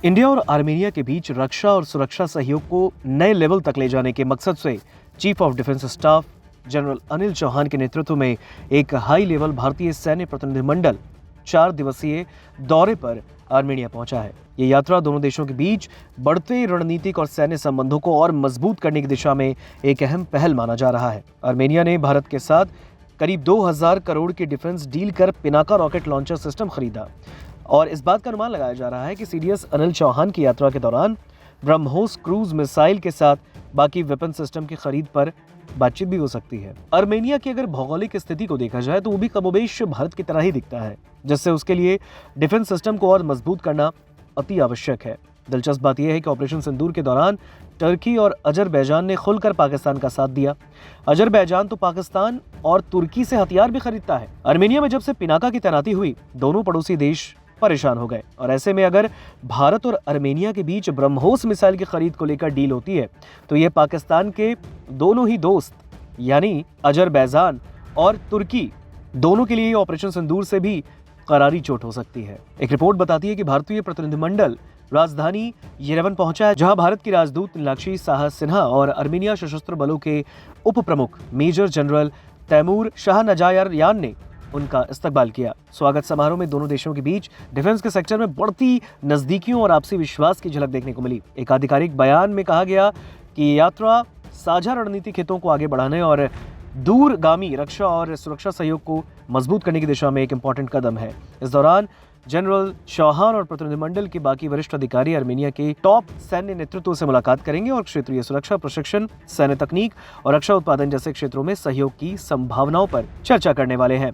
India और Armenia के बीच रक्षा और सुरक्षा सहयोग को नए लेवल तक ले जाने के मकसद से chief of defence staff general Anil Chauhan के नेतृत्व में एक हाई लेवल भारतीय सैन्य प्रतिनिधिमंडल 4 दिवसीय दौरे पर आर्मेनिया पहुंचा है। ये यात्रा दोनों देशों के बीच बढ़ते रणनीतिक और सैन्य संबंधों को और मजबूत करने की दिशा में एक अहम पहल माना जा रहा है। आर्मेनिया ने भारत के साथ करीब 2000 करोड़ की डिफेंस डील कर पिनाका रॉकेट लॉन्चर सिस्टम खरीदा और इस बात का अनुमान लगाया जा रहा है कि सीडीएस अनिल चौहान की यात्रा के दौरान ब्रह्मोस क्रूज मिसाइल के साथ बाकी वेपन सिस्टम की खरीद पर बातचीत भी हो सकती है। आर्मेनिया की अगर भौगोलिक स्थिति को देखा जाए तो वो भी कमोबेश भारत की तरह ही दिखता है, जिससे उसके लिए डिफेंस सिस्टम को और मजबूत करना अति आवश्यक है। दिलचस्प बात यह है कि ऑपरेशन सिंदूर के दौरान टर्की और अजरबैजान ने खुलकर पाकिस्तान का साथ दिया। अजरबैजान तो पाकिस्तान और तुर्की से हथियार भी खरीदता है। आर्मेनिया में जब से पिनाका की तैनाती हुई, दोनों पड़ोसी देश परेशान हो गए और ऐसे में अगर भारत और आर्मेनिया के बीच ब्रह्मोस मिसाइल की खरीद को लेकर डील होती है तो ये पाकिस्तान के दोनों ही दोस्त यानी अजरबैजान और तुर्की दोनों के लिए ऑपरेशन सिंदूर से भी करारी चोट हो सकती है। एक रिपोर्ट बताती है कि भारतीय प्रतिनिधिमंडल राजधानी येरेवन पहुंचा है, जहां भारत की राजदूत नीलाक्षी साहा सिन्हा और आर्मेनिया सशस्त्र बलों के उप प्रमुख मेजर जनरल तैमूर शाहनजारयान ने उनका इस्तकबाल किया। स्वागत समारोह में दोनों देशों के बीच डिफेंस के सेक्टर में बढ़ती नजदीकियों और आपसी विश्वास की झलक देखने को मिली। एक आधिकारिक बयान में कहा गया कि ये यात्रा साझा रणनीतिक हितों को आगे बढ़ाने और दूरगामी रक्षा और सुरक्षा सहयोग को मजबूत करने की दिशा में एक इम्पोर्टेंट कदम है। इस दौरान जनरल चौहान और प्रतिनिधिमंडल के बाकी वरिष्ठ अधिकारी आर्मेनिया के टॉप सैन्य नेतृत्व से मुलाकात करेंगे और क्षेत्रीय सुरक्षा, प्रशिक्षण, सैन्य तकनीक और रक्षा उत्पादन जैसे क्षेत्रों में सहयोग की संभावनाओं पर चर्चा करने वाले हैं।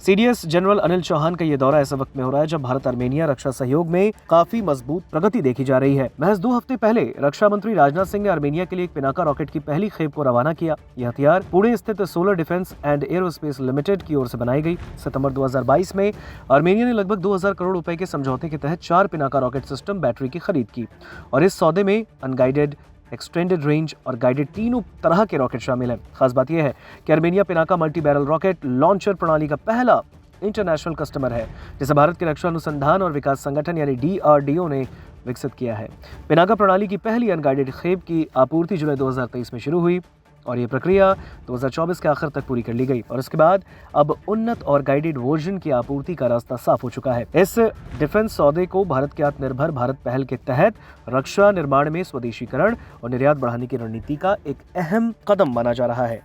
सीडीएस जनरल अनिल चौहान का ये दौरा ऐसे वक्त में हो रहा है जब भारत आर्मेनिया रक्षा सहयोग में काफी मजबूत प्रगति देखी जा रही है। महज 2 हफ्ते पहले रक्षा मंत्री राजनाथ सिंह ने आर्मेनिया के लिए एक पिनाका रॉकेट की पहली खेप को रवाना किया। यह हथियार पुणे स्थित solar defence and aerospace limited की ओर से बनाई गई। सितंबर 2022 में आर्मेनिया ने लगभग 2000 करोड़ रुपए के समझौते के तहत 4 पिनाका रॉकेट सिस्टम बैटरी की खरीद की और इस सौदे में अनगाइडेड, एक्सटेंडेड रेंज और गाइडेड तीनों तरह के रॉकेट शामिल हैं। खास बात यह है कि Armenia Pinaka multi barrel rocket launcher प्रणाली का पहला इंटरनेशनल कस्टमर है, जिसे भारत के रक्षा अनुसंधान और विकास संगठन यानी DRDO ने विकसित किया है। पिनाका प्रणाली की पहली अनगाइडेड खेप की आपूर्ति जुलाई 2023 में शुरू हुई और ये प्रक्रिया 2024 के आखिर तक पूरी कर ली गई और इसके बाद अब उन्नत और गाइडेड वर्जन की आपूर्ति का रास्ता साफ हो चुका है। इस डिफेंस सौदे को भारत के आत्मनिर्भर भारत पहल के तहत रक्षा निर्माण में स्वदेशीकरण और निर्यात बढ़ाने की रणनीति का एक अहम कदम माना जा रहा है।